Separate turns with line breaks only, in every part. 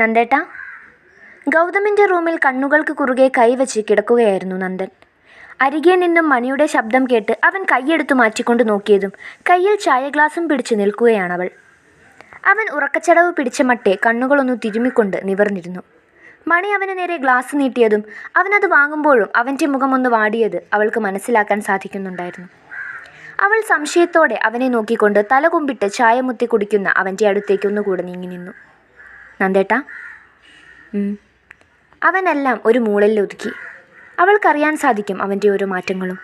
നന്ദേട്ടാ. ഗൗതമിൻ്റെ റൂമിൽ കണ്ണുകൾക്ക് കുറുകെ കൈവച്ച് കിടക്കുകയായിരുന്നു നന്ദൻ. അരികെ നിന്നും മണിയുടെ ശബ്ദം കേട്ട് അവൻ കൈയെടുത്തു മാറ്റിക്കൊണ്ട് നോക്കിയതും കയ്യിൽ ചായ ഗ്ലാസും പിടിച്ചു നിൽക്കുകയാണവൾ. അവൻ ഉറക്കച്ചടവ് പിടിച്ച മട്ടെ കണ്ണുകളൊന്നു തിരുമ്മിക്കൊണ്ട് നിവർന്നിരുന്നു. മണി അവന് നേരെ ഗ്ലാസ് നീട്ടിയതും അവനത് വാങ്ങുമ്പോഴും അവൻ്റെ മുഖമൊന്ന് വാടിയത് അവൾക്ക് മനസ്സിലാക്കാൻ സാധിക്കുന്നുണ്ടായിരുന്നു. അവൾ സംശയത്തോടെ അവനെ നോക്കിക്കൊണ്ട് തലകുമ്പിട്ട് ചായ മുത്തി കുടിക്കുന്ന അവൻ്റെ അടുത്തേക്ക് ഒന്നുകൂടെ നീങ്ങി നിന്നു. നന്ദേട്ടാ. അവനെല്ലാം ഒരു മൂളലിൽ ഒതുക്കി. അവൾക്കറിയാൻ സാധിക്കും അവൻ്റെ ഓരോ മാറ്റങ്ങളും.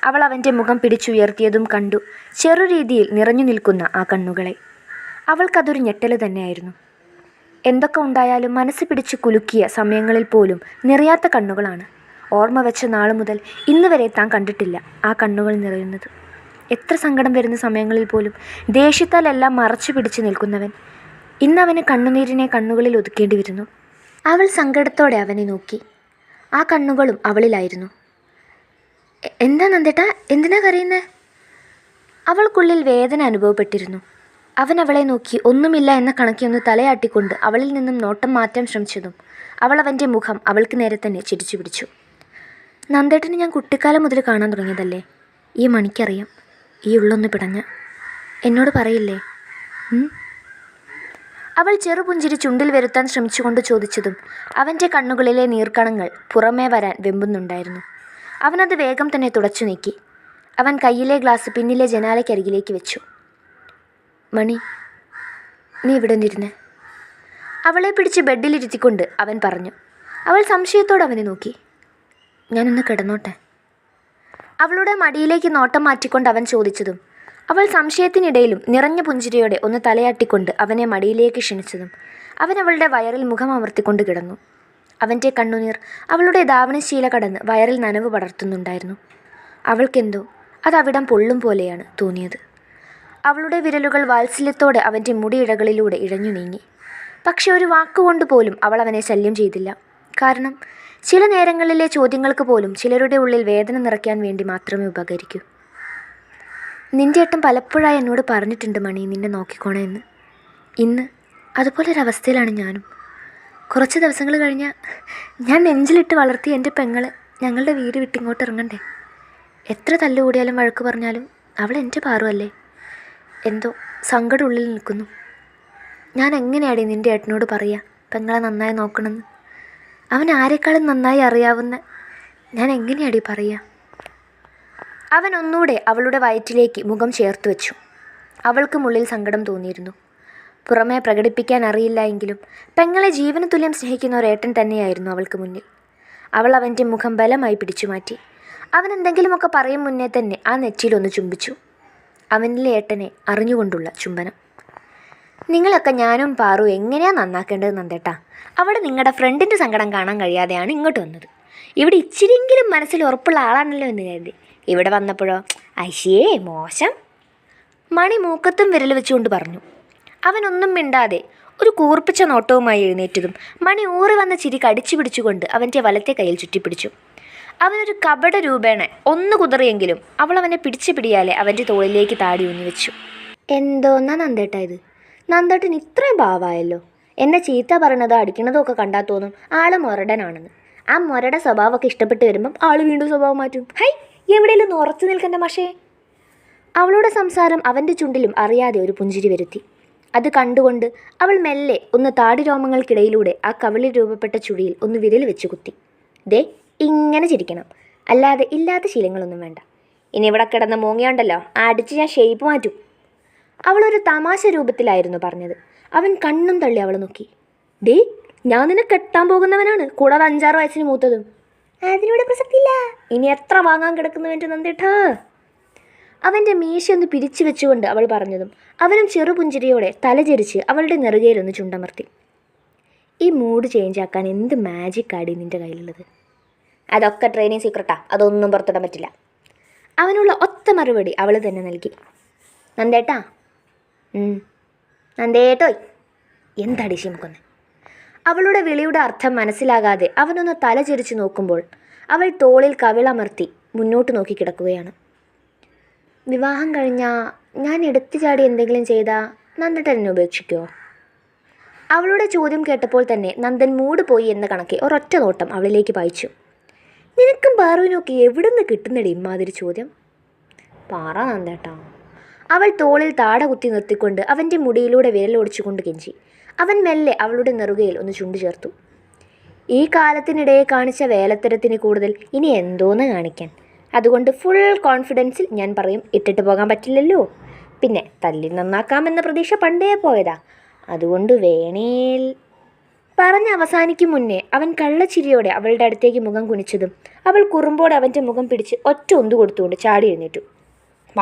അവൾ അവൻ്റെ മുഖം പിടിച്ചുയർത്തിയതും കണ്ടു ചെറു രീതിയിൽ നിറഞ്ഞു നിൽക്കുന്ന ആ കണ്ണുകളെ. അവൾക്കതൊരു ഞെട്ടൽ തന്നെയായിരുന്നു. എന്തൊക്കെ ഉണ്ടായാലും മനസ്സ് പിടിച്ച് കുലുക്കിയ സമയങ്ങളിൽ പോലും നിറയാത്ത കണ്ണുകളാണ്. ഓർമ്മ വെച്ച നാൾ മുതൽ ഇന്ന് വരെ താൻ കണ്ടിട്ടില്ല ആ കണ്ണുകൾ നിറയുന്നത്. എത്ര സങ്കടം വരുന്ന സമയങ്ങളിൽ പോലും ദേഷ്യത്താലെല്ലാം മറച്ചു പിടിച്ച് നിൽക്കുന്നവൻ ഇന്നവന് കണ്ണുനീരിനെ കണ്ണുകളിൽ ഒതുക്കേണ്ടി വരുന്നു. അവൾ സങ്കടത്തോടെ അവനെ നോക്കി. ആ കണ്ണുകളും അവളിലായിരുന്നു. എന്താ നന്ദേട്ടാ, എന്തിനാ കരയുന്നേ? അവൾക്കുള്ളിൽ വേദന അനുഭവപ്പെട്ടിരുന്നു. അവൻ അവളെ നോക്കി ഒന്നുമില്ല എന്ന കണക്കിയൊന്ന് തലയാട്ടിക്കൊണ്ട് അവളിൽ നിന്നും നോട്ടം മാറ്റാൻ ശ്രമിച്ചതും അവൾ അവൻ്റെ മുഖം അവൾക്ക് നേരെ തന്നെ ചിരിച്ചു പിടിച്ചു. നന്ദേട്ടന് ഞാൻ കുട്ടിക്കാലം മുതൽ കാണാൻ തുടങ്ങിയതല്ലേ. ഈ മണിക്കറിയാം ഈ ഉള്ളൊന്ന് പിടഞ്ഞ. എന്നോട് പറയില്ലേ? അവൾ ചെറുപുഞ്ചിരി ചുണ്ടിൽ വരുത്താൻ ശ്രമിച്ചുകൊണ്ട് ചോദിച്ചതും അവൻ്റെ കണ്ണുകളിലെ നീർക്കണങ്ങൾ പുറമേ വരാൻ വെമ്പുന്നുണ്ടായിരുന്നു. അവനത് വേഗം തന്നെ തുടച്ചു നീക്കി. അവൻ കയ്യിലെ ഗ്ലാസ് പിന്നിലെ ജനാലയ്ക്കരികിലേക്ക് വെച്ചു. മണി, നീ ഇവിടെ നിന്നിരുന്നേ. അവളെ പിടിച്ച് ബെഡിലിരുത്തിക്കൊണ്ട് അവൻ പറഞ്ഞു. അവൾ സംശയത്തോടെ അവനെ നോക്കി. ഞാനൊന്ന് കിടന്നോട്ടെ. അവളുടെ മടിയിലേക്ക് നോട്ടം മാറ്റിക്കൊണ്ട് അവൻ ചോദിച്ചതും അവൾ സംശയത്തിനിടയിലും നിറഞ്ഞ പുഞ്ചിരിയോടെ ഒന്ന് തലയാട്ടിക്കൊണ്ട് അവനെ മടിയിലേക്ക് ക്ഷണിച്ചതും അവൻ അവളുടെ വയറിൽ മുഖം അമർത്തിക്കൊണ്ട് കിടന്നു. അവൻ്റെ കണ്ണുനീർ അവളുടെ ധാവണശീല കടന്ന് വയറിൽ നനവ് പടർത്തുന്നുണ്ടായിരുന്നു. അവൾക്കെന്തോ അതവിടം പൊള്ളും പോലെയാണ് തോന്നിയത്. അവളുടെ വിരലുകൾ വാത്സല്യത്തോടെ അവൻ്റെ മുടിയിഴകളിലൂടെ ഇഴഞ്ഞു നീങ്ങി. പക്ഷെ ഒരു വാക്കുകൊണ്ട് പോലും അവൾ അവനെ ശല്യം ചെയ്തില്ല. കാരണം ചില നേരങ്ങളിലെ ചോദ്യങ്ങൾക്ക് പോലും ചിലരുടെ ഉള്ളിൽ വേദന നിറയ്ക്കാൻ വേണ്ടി മാത്രമേ ഉപകരിക്കൂ. നിൻ്റെ ഏട്ടൻ പലപ്പോഴായി എന്നോട് പറഞ്ഞിട്ടുണ്ട് മണി, നിന്നെ നോക്കിക്കോണേ എന്ന്. ഇന്ന് അതുപോലൊരവസ്ഥയിലാണ് ഞാനും. കുറച്ച് ദിവസങ്ങൾ കഴിഞ്ഞാൽ ഞാൻ നെഞ്ചിലിട്ട് വളർത്തി എൻ്റെ പെങ്ങളെ ഞങ്ങളുടെ വീട് വിട്ടിങ്ങോട്ട് ഇറങ്ങണ്ടേ. എത്ര തല്ലുകൂടിയാലും വഴക്ക് പറഞ്ഞാലും അവൾ എൻ്റെ പാറുവല്ലേ. എന്തോ സങ്കടം ഉള്ളിൽ നിൽക്കുന്നു. ഞാൻ എങ്ങനെയാടി നിൻ്റെ ഏട്ടനോട് പറയുക പെങ്ങളെ നന്നായി നോക്കണമെന്ന്? അവൻ ആരെക്കാളും നന്നായി അറിയാവുന്ന ഞാൻ എങ്ങനെയാടി പറയുക? അവൻ ഒന്നുകൂടെ അവളുടെ വയറ്റിലേക്ക് മുഖം ചേർത്ത് വെച്ചു. അവൾക്കും ഉള്ളിൽ സങ്കടം തോന്നിയിരുന്നു. പുറമേ പ്രകടിപ്പിക്കാൻ അറിയില്ല എങ്കിലും പെങ്ങളെ ജീവന തുല്യം സ്നേഹിക്കുന്ന ഒരേട്ടൻ തന്നെയായിരുന്നു അവൾക്ക് മുന്നിൽ. അവൾ അവൻ്റെ മുഖം ബലമായി പിടിച്ചു മാറ്റി. അവൻ എന്തെങ്കിലുമൊക്കെ പറയും മുന്നേ തന്നെ ആ നെറ്റിയിലൊന്ന് ചുംബിച്ചു. അവനിലെ ഏട്ടനെ അറിഞ്ഞുകൊണ്ടുള്ള ചുംബനം. നിങ്ങളൊക്കെ ഞാനും പാറു എങ്ങനെയാണ് നന്നാക്കേണ്ടത് നന്ദേട്ടാ? അവിടെ നിങ്ങളുടെ ഫ്രണ്ടിൻ്റെ സങ്കടം കാണാൻ കഴിയാതെയാണ് ഇങ്ങോട്ട് വന്നത്. ഇവിടെ ഇച്ചിരിയെങ്കിലും മനസ്സിൽ ഉറപ്പുള്ള ആളാണല്ലോ എന്ന് കരുതി. ഇവിടെ വന്നപ്പോഴോ ഐശിയേ മോശം. മണി മൂക്കത്തും വിരൽ വെച്ചുകൊണ്ട് പറഞ്ഞു. അവനൊന്നും മിണ്ടാതെ ഒരു കൂർപ്പിച്ച നോട്ടവുമായി എഴുന്നേറ്റതും മണി ഊറി വന്ന ചിരി കടിച്ചു പിടിച്ചുകൊണ്ട് അവൻ്റെ വലത്തെ കയ്യിൽ ചുറ്റിപ്പിടിച്ചു. അവനൊരു കപട രൂപേണ ഒന്ന് കുതറിയെങ്കിലും അവൾ അവനെ പിടിച്ചു പിടിയാലെ അവൻ്റെ തോളിലേക്ക് താടി ഊന്നി വെച്ചു. എന്തോന്നാ നന്ദേട്ടാ ഇത്? നന്ദേട്ടൻ ഇത്രയും ഭാവമായല്ലോ. എന്നെ ചീത്ത പറയണതോ അടിക്കണതോ ഒക്കെ കണ്ടാൽ തോന്നും ആള് മൊരടനാണെന്ന്. ആ മൊരട സ്വഭാവമൊക്കെ ഇഷ്ടപ്പെട്ട് വരുമ്പം ആൾ വീണ്ടും സ്വഭാവം മാറ്റും. ഹൈ, എവിടെയെങ്കിലും ഒന്ന് ഉറച്ചു നിൽക്കണ്ട മഷേ. അവളുടെ സംസാരം അവൻ്റെ ചുണ്ടിലും അറിയാതെ ഒരു പുഞ്ചിരി വരുത്തി. അത് കണ്ടുകൊണ്ട് അവൾ മെല്ലെ ഒന്ന് താടി രോമങ്ങൾക്കിടയിലൂടെ ആ കവിളിൽ രൂപപ്പെട്ട ചുഴിയിൽ ഒന്ന് വിരൽ വെച്ച് കുത്തി. ദേ, ഇങ്ങനെ ചിരിക്കണം, അല്ലാതെ ഇല്ലാത്ത ശീലങ്ങളൊന്നും വേണ്ട. ഇനി ഇവിടെ കിടന്ന് മൂങ്ങിയുണ്ടല്ലോ അടിച്ച് ഞാൻ ഷേപ്പ് മാറ്റും. അവളൊരു തമാശ രൂപത്തിലായിരുന്നു പറഞ്ഞത്. അവൻ കണ്ണും തള്ളി അവളെ നോക്കി. ഡേ, ഞാൻ നിന്നെ കെട്ടാൻ പോകുന്നവനാണ്, കൂടാതെ 5-6 വയസ്സിന് മൂത്തതും. അതിനൂടെ പ്രസക്തിയില്ല. ഇനി എത്ര വാങ്ങാൻ കിടക്കുന്നുവെൻ്റെ നന്ദേട്ടാ? അവൻ്റെ മീശയൊന്ന് പിരിച്ചു വെച്ചുകൊണ്ട് അവൾ പറഞ്ഞതും അവനും ചെറുപുഞ്ചിരിയോടെ തലചരിച്ച് അവളുടെ നെറുകയിലൊന്ന് ചുണ്ടമർത്തി. ഈ മൂഡ് ചേഞ്ച് ആക്കാൻ എന്ത് മാജിക് ആടി നിൻ്റെ കയ്യിലുള്ളത്? അതൊക്കെ ട്രെയിനിങ് സീക്രട്ടാ, അതൊന്നും പുറത്തിടാൻ പറ്റില്ല. അവനുള്ള ഒത്ത മറുപടി അവൾ തന്നെ നൽകി. നന്ദേട്ടാ. നന്ദേട്ടോയ്. എന്താടി ശിമുക്കൊന്ന്? അവളുടെ വിളിയുടെ അർത്ഥം മനസ്സിലാകാതെ അവനൊന്ന് തലചെരിച്ച് നോക്കുമ്പോൾ അവൾ തോളിൽ കവിളമർത്തി മുന്നോട്ട് നോക്കി കിടക്കുകയാണ്. വിവാഹം കഴിഞ്ഞാൽ ഞാൻ എടുത്തു ചാടി എന്തെങ്കിലും ചെയ്താൽ നന്ദേട്ടൻ എന്നെ ഉപേക്ഷിക്കുമോ? അവളുടെ ചോദ്യം കേട്ടപ്പോൾ തന്നെ നന്ദൻ മൂട് പോയി എന്ന കണക്കെ ഒരൊറ്റ നോട്ടം അവളിലേക്ക് പായിച്ചു. നിനക്കും പാറുവിനൊക്കെ എവിടെ നിന്ന് കിട്ടുന്നടി ഇമ്മാതിരി ചോദ്യം? പാറ നന്ദേട്ടാ. അവൾ തോളിൽ താട കുത്തി നിർത്തിക്കൊണ്ട് അവൻ്റെ മുടിയിലൂടെ വിരലോടിച്ചുകൊണ്ട് കെഞ്ചി. അവൻ മെല്ലെ അവളുടെ നെറുകയിൽ ഒന്ന് ചുണ്ടു ചേർത്തു. ഈ കാലത്തിനിടയെ കാണിച്ച വേലത്തരത്തിന് കൂടുതൽ ഇനി എന്തോന്ന് കാണിക്കാൻ. അതുകൊണ്ട് ഫുൾ കോൺഫിഡൻസിൽ ഞാൻ പറയും, ഇട്ടിട്ട് പോകാൻ പറ്റില്ലല്ലോ. പിന്നെ തല്ലി നന്നാക്കാമെന്ന പ്രതീക്ഷ പണ്ടേ പോയതാ. അതുകൊണ്ട് വേണേൽ. പറഞ്ഞ് അവസാനിക്കും മുന്നേ അവൻ കള്ളച്ചിരിയോടെ അവളുടെ അടുത്തേക്ക് മുഖം കുനിച്ചതും അവൾ കുറുമ്പോടെ അവൻ്റെ മുഖം പിടിച്ച് ഒറ്റ ഒന്തു കൊടുത്തുകൊണ്ട് ചാടി എഴുന്നേറ്റു.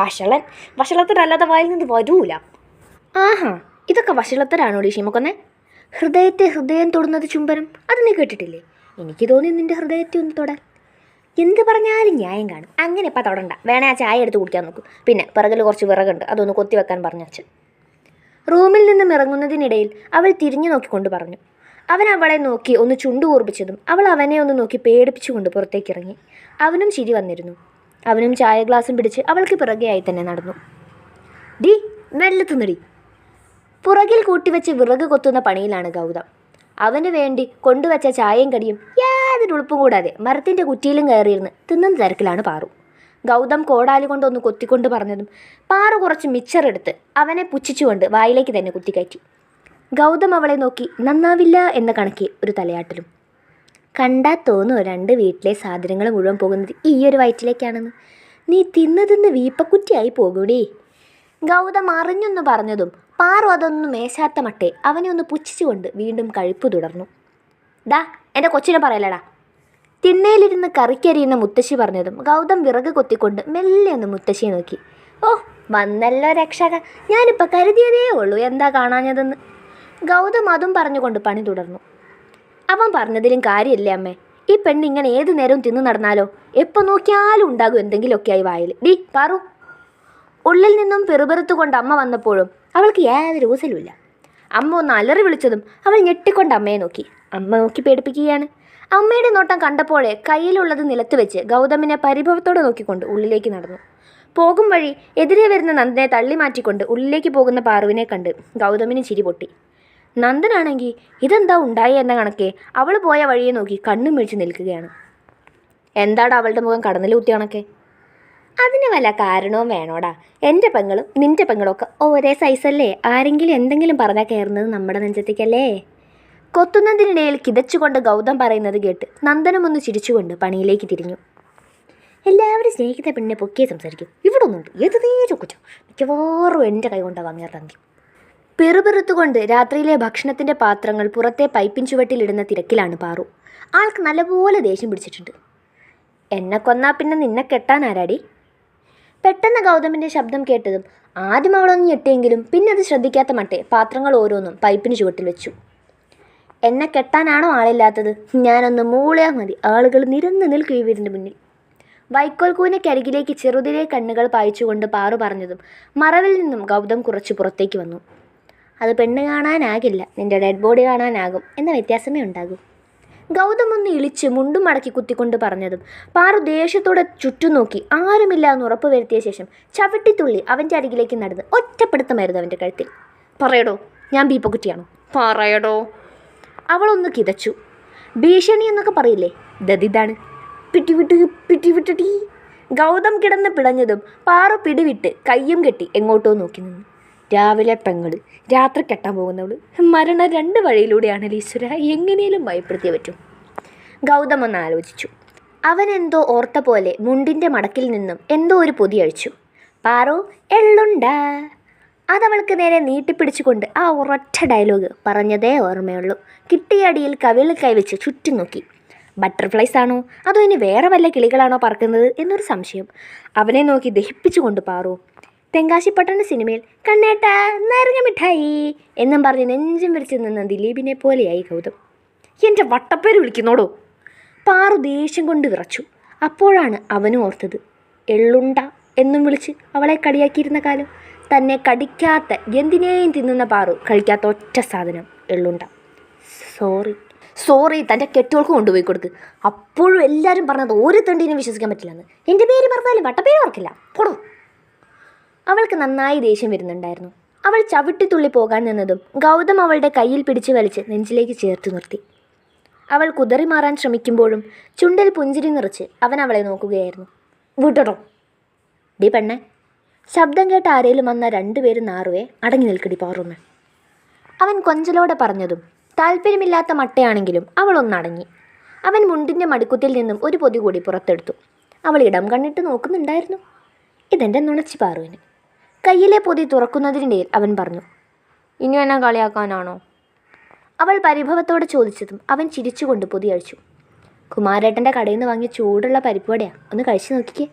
വഷളത്തരല്ലാതെ വായിൽ നിന്ന് വരൂല. ആഹാ, ഇതൊക്കെ വഷളത്തരാണോടി ഷീമക്കൊന്നെ? ഹൃദയം തൊടുന്നത് ചുംബനം, അത് നീ കേട്ടിട്ടില്ലേ? എനിക്ക് തോന്നി നിൻ്റെ ഹൃദയത്തെ ഒന്ന് തൊടാൻ. എന്ത് പറഞ്ഞാലും ന്യായം കാണും. അങ്ങനെ ഇപ്പം തൊടണ്ട, വേണേ ആ ചായ എടുത്ത് കുടിക്കാൻ നോക്കും. പിന്നെ പിറകിൽ കുറച്ച് വിറകുണ്ട്, അതൊന്ന് കൊത്തി വെക്കാൻ പറഞ്ഞു അച്ഛൻ. റൂമിൽ നിന്നും ഇറങ്ങുന്നതിനിടയിൽ അവൾ തിരിഞ്ഞു നോക്കിക്കൊണ്ട് പറഞ്ഞു. അവൻ അവളെ നോക്കി ഒന്ന് ചുണ്ടു കൂർപ്പിച്ചതും അവൾ അവനെ ഒന്ന് നോക്കി പേടിപ്പിച്ചുകൊണ്ട് പുറത്തേക്കിറങ്ങി. അവനും ചിരി വന്നിരുന്നു. അവനും ചായ ഗ്ലാസും പിടിച്ച് അവൾക്ക് പിറകെയായി തന്നെ നടന്നു. ഡി മെല്ലെ തിന്നടി. പുറകിൽ കൂട്ടിവെച്ച് വിറക് കൊത്തുന്ന പണിയിലാണ് ഗൗതം. അവന് വേണ്ടി കൊണ്ടുവച്ച ചായയും കടിയും യാതൊരു ഉളുപ്പും കൂടാതെ മരത്തിൻ്റെ കുറ്റിയിലും കയറിയിരുന്ന് തിന്നുന്ന തിരക്കിലാണ് പാറു. ഗൗതം കോടാലി കൊണ്ടൊന്ന് കൊത്തിക്കൊണ്ട് പറഞ്ഞതും പാറു കുറച്ച് മിച്ചറെടുത്ത് അവനെ പുച്ഛിച്ചുകൊണ്ട് വായിലേക്ക് തന്നെ കുത്തിക്കയറ്റി. ഗൗതം അവളെ നോക്കി നന്നാവില്ല എന്ന കണക്കെ ഒരു തലയാട്ടലും. കണ്ടാൽ തോന്നുമോ രണ്ട് വീട്ടിലെ സാധനങ്ങൾ മുഴുവൻ പോകുന്നത് ഈ ഒരു വയറ്റിലേക്കാണെന്ന്? നീ തിന്ന് വീപ്പക്കുറ്റിയായി പോകൂടേ. ഗൗതം അറിഞ്ഞൊന്ന് പറഞ്ഞതും പാറു അതൊന്നും മേശാത്ത മട്ടെ അവനെ ഒന്ന് പുച്ഛിച്ചുകൊണ്ട് വീണ്ടും കഴിപ്പ് തുടർന്നു. ഡാ എൻ്റെ കൊച്ചിനെ പറയലടാ. തിണ്ണയിലിരുന്ന് കറിക്കരിയുന്ന മുത്തശ്ശി പറഞ്ഞതും ഗൗതം വിറക് കൊത്തിക്കൊണ്ട് മെല്ലെ ഒന്ന് മുത്തശ്ശിയെ നോക്കി. ഓ വന്നല്ലോ രക്ഷക, ഞാനിപ്പോൾ കരുതിയതേ ഉള്ളൂ എന്താ കാണാഞ്ഞതെന്ന്. ഗൗതം അതും പറഞ്ഞുകൊണ്ട് പണി തുടർന്നു. അവൻ പറഞ്ഞതിലും കാര്യമില്ലേ അമ്മേ, ഈ പെണ്ണ് ഇങ്ങനെ ഏതു നേരവും തിന്നു നടന്നാലോ? എപ്പോൾ നോക്കിയാലും ഉണ്ടാകും എന്തെങ്കിലുമൊക്കെയായി വായിൽ. ഡി പാറു. ഉള്ളിൽ നിന്നും പെറുപെറുത്തുകൊണ്ട് അമ്മ വന്നപ്പോഴും അവൾക്ക് യാതൊരു ഊസലുമില്ല. അമ്മ ഒന്ന് അലറി വിളിച്ചതും അവൾ ഞെട്ടിക്കൊണ്ട് അമ്മയെ നോക്കി. അമ്മ നോക്കി പേടിപ്പിക്കുകയാണ്. അമ്മയുടെ നോട്ടം കണ്ടപ്പോഴേ കയ്യിലുള്ളത് നിലത്ത് വെച്ച് ഗൗതമിനെ പരിഭവത്തോടെ നോക്കിക്കൊണ്ട് ഉള്ളിലേക്ക് നടന്നു. പോകും വഴി എതിരെ വരുന്ന നന്ദനെ തള്ളി മാറ്റിക്കൊണ്ട് ഉള്ളിലേക്ക് പോകുന്ന പാറുവിനെ കണ്ട് ഗൗതമിന് ചിരി പൊട്ടി. നന്ദനാണെങ്കിൽ ഇതെന്താ ഉണ്ടായി എന്ന കണക്കെ അവൾ പോയ വഴിയെ നോക്കി കണ്ണും മിഴിച്ച് നിൽക്കുകയാണ്. എന്താടാ അവളുടെ മുഖം കടന്നിൽ കുത്തിയ കണക്കെ? അതിന് വല്ല കാരണവും വേണോടാ. എൻ്റെ പെങ്ങളും നിൻ്റെ പെങ്ങളും ഒക്കെ ഒരേ സൈസല്ലേ. ആരെങ്കിലും എന്തെങ്കിലും പറഞ്ഞാൽ കയറുന്നത് നമ്മുടെ നെഞ്ചത്തേക്കല്ലേ. കൊത്തുന്നതിനിടയിൽ കിതച്ചുകൊണ്ട് ഗൗതം പറയുന്നത് കേട്ട് നന്ദനം ഒന്ന് ചിരിച്ചുകൊണ്ട് പണിയിലേക്ക് തിരിഞ്ഞു. എല്ലാവരും സ്നേഹിത പെണ്ണിനെ പൊക്കിയെ സംസാരിക്കും. ഇവിടെ ഒന്നുണ്ട് ഏത് നേരം കുറ്റം, മിക്കവാറും എൻ്റെ കൈ കൊണ്ടാണ് വാങ്ങിയാൽ. പെറുപെറുത്തുകൊണ്ട് രാത്രിയിലെ ഭക്ഷണത്തിൻ്റെ പാത്രങ്ങൾ പുറത്തെ പൈപ്പിൻ ചുവട്ടിലിടുന്ന തിരക്കിലാണ് പാറു. ആൾക്ക് നല്ലപോലെ ദേഷ്യം പിടിച്ചിട്ടുണ്ട്. എന്നെ കൊന്നാ പിന്നെ നിന്നെ കെട്ടാൻ ആരാടി? പെട്ടെന്ന് ഗൗതമിൻ്റെ ശബ്ദം കേട്ടതും ആദ്യം അവളൊന്ന് ഞെട്ടിയെങ്കിലും പിന്നെ അത് ശ്രദ്ധിക്കാത്ത മട്ടെ പാത്രങ്ങൾ ഓരോന്നും പൈപ്പിന് ചുവട്ടിൽ വെച്ചു. എന്നെ കെട്ടാനാണോ ആളില്ലാത്തത്? ഞാനൊന്ന് മൂളയാൽ മതി, ആളുകൾ നിരന്ന് നിൽക്കും ഈ വീടിൻ്റെ മുന്നിൽ. വൈക്കോൽ കൂനക്കരികിലേക്ക് ചെറുതിലെ കണ്ണുകൾ പായിച്ചുകൊണ്ട് പാറു പറഞ്ഞതും മറവിൽ നിന്നും ഗൗതം കുറച്ച് പുറത്തേക്ക് വന്നു. അത് പെണ്ണ് കാണാനാകില്ല, നിൻ്റെ ഡെഡ് ബോഡി കാണാനാകും എന്ന വ്യത്യാസമേ ഉണ്ടാകൂ. ഗൗതം ഒന്ന് ഇളിച്ച് മുണ്ടും മടക്കി കുത്തിക്കൊണ്ട് പറഞ്ഞതും പാറു ദേഷ്യത്തോടെ ചുറ്റും നോക്കി ആരുമില്ല എന്ന് ഉറപ്പ് വരുത്തിയ ശേഷം ചവിട്ടിത്തുള്ളി അവൻ്റെ അരികിലേക്ക് നടന്ന് ഒറ്റപ്പെടുത്തമായിരുന്നു അവൻ്റെ കഴുത്തിൽ. പറയടോ, ഞാൻ ബീപ്പക്കുറ്റിയാണോ? പറയടോ. അവളൊന്ന് കിതച്ചു. ഭീഷണി എന്നൊക്കെ പറയില്ലേ, ദതിതാണ്. പിടിവിട്ടി. ഗൗതം കിടന്ന് പിടഞ്ഞതും പാറു പിടിവിട്ട് കയ്യും കെട്ടി എങ്ങോട്ടോ നോക്കി നിന്നു. രാവിലെ പെങ്ങള്, രാത്രി കെട്ടാൻ പോകുന്നവള്, മരണം രണ്ട് വഴിയിലൂടെയാണ് ഈശ്വര, എങ്ങനെയും ഭയപ്പെടുത്തിയേ പറ്റും. ഗൗതം ഒന്ന് ആലോചിച്ചു. അവനെന്തോ ഓർത്ത പോലെ മുണ്ടിൻ്റെ മടക്കിൽ നിന്നും എന്തോ ഒരു പൊതി അഴിച്ചു. പാറു എള്ളുണ്ടാ. അതവൾക്ക് നേരെ നീട്ടിപ്പിടിച്ചുകൊണ്ട് ആ ഒരൊറ്റ ഡയലോഗ് പറഞ്ഞതേ ഓർമ്മയുള്ളൂ. കിട്ടിയ അടിയിൽ കവിളിൽ കൈവച്ച് ചുറ്റും നോക്കി. ബട്ടർഫ്ലൈസ് ആണോ അതോ ഇനി വേറെ വല്ല കിളികളാണോ പറക്കുന്നത് എന്നൊരു സംശയം അവനെ നോക്കി ദഹിപ്പിച്ചുകൊണ്ട് പാറു. തെങ്കാശിപ്പട്ടണ സിനിമയിൽ കണ്ണേട്ടാ നാരങ്ങ മിഠായി എന്നും പറഞ്ഞ് നെഞ്ചും വിരിച്ച് നിന്ന ദിലീപിനെ പോലെയായി ഗൗതം. എൻ്റെ വട്ടപ്പേര് വിളിക്കുന്നോടോ. പാറു ദേഷ്യം കൊണ്ട് വിറച്ചു. അപ്പോഴാണ് അവനും ഓർത്തത്, എള്ളുണ്ട എന്നും വിളിച്ച് അവളെ കളിയാക്കിയിരുന്ന കാലം. തന്നെ കടിക്കാത്ത എന്തിനേയും തിന്നുന്ന പാറു കഴിക്കാത്ത ഒറ്റ സാധനം എള്ളുണ്ട. സോറി തൻ്റെ കെട്ടുകൾക്ക് കൊണ്ടുപോയി കൊടുക്ക്. അപ്പോഴും എല്ലാവരും പറഞ്ഞത് ഒരു തണ്ടീനെ വിശ്വസിക്കാൻ പറ്റില്ലെന്ന്. എൻ്റെ പേര് പറഞ്ഞാലും വട്ടപ്പേര് ഓർക്കില്ല പോടോ. അവൾക്ക് നന്നായി ദേഷ്യം വരുന്നുണ്ടായിരുന്നു. അവൾ ചവിട്ടിത്തുള്ളി പോകാൻ നിന്നതും ഗൗതം അവളുടെ കയ്യിൽ പിടിച്ചു വലിച്ച് നെഞ്ചിലേക്ക് ചേർത്ത് നിർത്തി. അവൾ കുതറി മാറാൻ ശ്രമിക്കുമ്പോഴും ചുണ്ടിൽ പുഞ്ചിരി നിറച്ച് അവൻ അവളെ നോക്കുകയായിരുന്നു. വിട്ടോ ഡി പെണ്ണെ. ശബ്ദം കേട്ട ആരേലും വന്ന രണ്ടുപേരും നാറുവേ അടങ്ങി നിൽക്കടി പാറുന്ന്. അവൻ കൊഞ്ചലോടെ പറഞ്ഞതും താല്പര്യമില്ലാത്ത മട്ടയാണെങ്കിലും അവൾ ഒന്നടങ്ങി. അവൻ മുണ്ടിൻ്റെ മടിക്കുത്തിൽ നിന്നും ഒരു പൊതി കൂടി പുറത്തെടുത്തു. അവൾ ഇടം കണ്ണിട്ട് നോക്കുന്നുണ്ടായിരുന്നു. ഇതെൻ്റെ നുണച്ചി പാറുവിന്. കയ്യിലെ പൊതി തുറക്കുന്നതിനിടയിൽ അവൻ പറഞ്ഞു, ഇനി എന്നെ കളിയാക്കാനാണോ? അവൾ പരിഭവത്തോടെ ചോദിച്ചതും അവൻ ചിരിച്ചുകൊണ്ട് പൊതി അഴിച്ചു. കുമാരേട്ടൻ്റെ കടയിൽ നിന്ന് വാങ്ങിയ ചൂടുള്ള പരിപ്പുവടയാണ്, ഒന്ന് കഴിച്ചു നോക്കിക്കേ.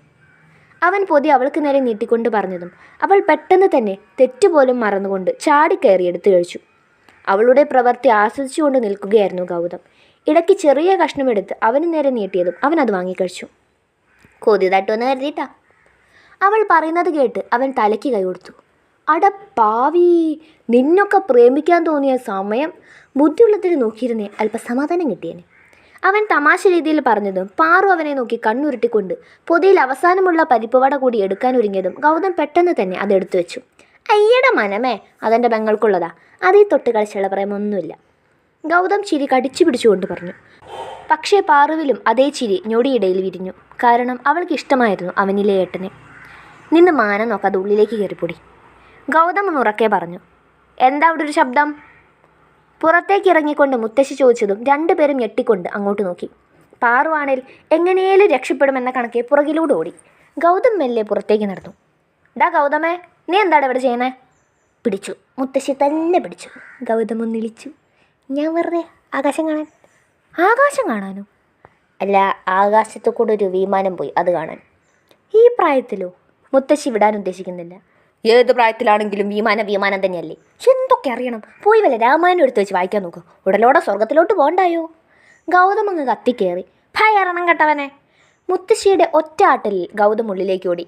അവൻ പൊതി അവൾക്ക് നേരെ നീട്ടിക്കൊണ്ട് പറഞ്ഞതും അവൾ പെട്ടെന്ന് തന്നെ തെറ്റുപോലും മറന്നുകൊണ്ട് ചാടിക്കയറി എടുത്തു കഴിച്ചു. അവളുടെ പ്രവൃത്തി ആസ്വദിച്ചുകൊണ്ട് നിൽക്കുകയായിരുന്നു ഗൗതം. ഇടയ്ക്ക് ചെറിയ കഷ്ണമെടുത്ത് അവന് നേരെ നീട്ടിയതും അവൻ അത് വാങ്ങിക്കഴിച്ചു. കൊതി തട്ടുമെന്ന് കരുതിയിട്ടാ. അവൾ പറയുന്നത് കേട്ട് അവൻ തലയ്ക്ക് കൈ കൊടുത്തു. അട പാവി, നിന്നൊക്കെ പ്രേമിക്കാൻ തോന്നിയ സമയം ബുദ്ധിയുള്ളതിന് നോക്കിയിരുന്നേ അല്പസമാധാനം കിട്ടിയേനെ. അവൻ തമാശ രീതിയിൽ പറഞ്ഞതും പാറു അവനെ നോക്കി കണ്ണുരുട്ടിക്കൊണ്ട് പൊതിയിൽ അവസാനമുള്ള പരിപ്പുവട കൂടി എടുക്കാനൊരുങ്ങിയതും ഗൗതം പെട്ടെന്ന് തന്നെ അതെടുത്തു വെച്ചു. അയ്യടെ മനമേ, അതെൻ്റെ പെങ്ങൾക്കുള്ളതാ, അതീ തൊട്ട് കളിച്ചുള്ള പ്രേമൊന്നുമില്ല. ഗൗതം ചിരി കടിച്ചു പിടിച്ചുകൊണ്ട് പറഞ്ഞു. പക്ഷേ പാറുവിലും അതേ ചിരി ഞൊടിയിടയിൽ വിരിഞ്ഞു. കാരണം അവൾക്ക് ഇഷ്ടമായിരുന്നു അവനിലെ ഏട്ടനെ. നിന്ന് മാനം നോക്കാതെ ഉള്ളിലേക്ക് കയറിപ്പൊടി. ഗൗതം ഉറക്കെ പറഞ്ഞു. എന്താ അവിടെ ഒരു ശബ്ദം? പുറത്തേക്ക് ഇറങ്ങിക്കൊണ്ട് മുത്തശ്ശി ചോദിച്ചതും രണ്ടുപേരും ഞെട്ടിക്കൊണ്ട് അങ്ങോട്ട് നോക്കി. പാറുവാണേൽ എങ്ങനെയേലും രക്ഷപ്പെടുമെന്ന കണക്കെ പുറകിലൂടെ ഓടി. ഗൗതം മെല്ലെ പുറത്തേക്ക് നടന്നു. ഡാ ഗൗതമേ, നീ എന്താണ് ഇവിടെ ചെയ്യുന്നത്? പിടിച്ചു, മുത്തശ്ശി തന്നെ പിടിച്ചു. ഗൗതം ഒന്നിളിച്ചു. ഞാൻ വെറുതെ ആകാശം കാണാൻ. ആകാശം കാണാനോ? അല്ല, ആകാശത്തു കൂടെ ഒരു വിമാനം പോയി, അത് കാണാൻ. ഈ പ്രായത്തിലോ? മുത്തശ്ശി വിടാൻ ഉദ്ദേശിക്കുന്നില്ല. ഏത് പ്രായത്തിലാണെങ്കിലും വിമാനം തന്നെയല്ലേ. എന്തൊക്കെ അറിയണം? പോയി വല്ല രാമായണം എടുത്ത് വെച്ച് വായിക്കാൻ നോക്കുക. ഉടലോടെ സ്വർഗത്തിലോട്ട് പോകണ്ടായോ? ഗൗതം അങ്ങ് കത്തിക്കേറി. ഭയരണം കെട്ടവനെ. മുത്തശ്ശിയുടെ ഒറ്റ ആട്ടലിൽ ഗൗതം ഉള്ളിലേക്ക് ഓടി.